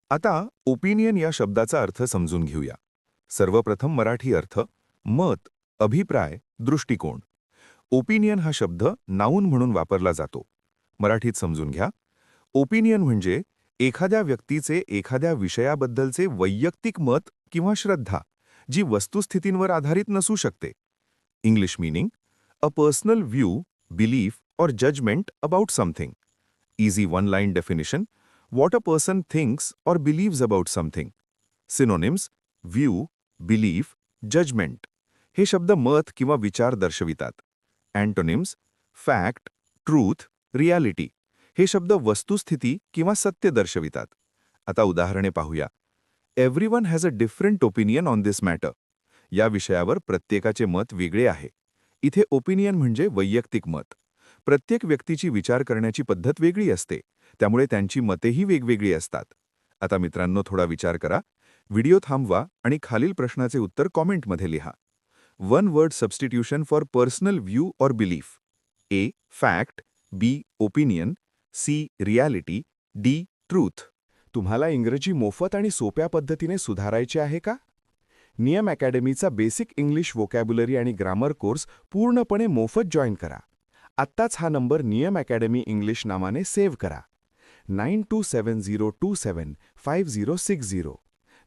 आता ओपिनियन या शब्दाचा अर्थ समजून घेऊया. सर्वप्रथम मराठी अर्थ मत, अभिप्राय, दृष्टिकोन. ओपिनियन हा शब्द नाऊन म्हणून वापरला जातो. मराठीत समजून घ्या. ओपिनियन म्हणजे एखाद्या व्यक्तीचे एखाद्या विषयाबद्दलचे वैयक्तिक मत किंवा श्रद्धा, जी वस्तुस्थितींवर आधारित नसू शकते. English meaning a personal view, belief और judgement about something. Easy one-line definition: what a person thinks or believes about something. Synonyms: view, belief, judgment. हे शब्द मत किंवा विचार दर्शवितात. Antonyms: fact, truth, reality. हे शब्द वस्तुस्थिती किंवा सत्य दर्शवितात. आता उदाहरणे पाहूया. Everyone has a different opinion on this matter. या विषयावर प्रत्येकाचे मत वेगळे आहे. इथे ओपिनियन म्हणजे वैयक्तिक मत. प्रत्येक व्यक्तीची विचार करण्याची पद्धत वेगळी असते, त्यामुळे त्यांची मतेही वेगवेगळी असतात. आता मित्रांनो, थोडा विचार करा. व्हिडिओ थांबवा आणि खालील प्रश्नाचे उत्तर कॉमेंटमध्ये लिहा. One word substitution for personal view और belief. A. Fact, B. Opinion, C. Reality, D. Truth. तुम्हाला इंग्रजी मोफत आणि सोप्या पद्धतीने सुधारायचे आहे का? नियम अकॅडमीचा बेसिक इंग्लिश वोकॅब्युलरी आणि ग्रामर कोर्स पूर्णपणे मोफत जॉईन करा. आत्ताच हा नंबर नियम अकॅडमी इंग्लिश नावाने सेव्ह करा. 9270275060.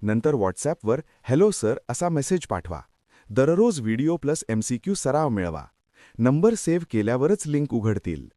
नंतर व्हॉट्सॲपवर हॅलो सर असा मेसेज पाठवा. दररोज व्हिडिओ प्लस MCQ सराव मिळवा. नंबर सेव्ह केल्यावरच लिंक उघडतील.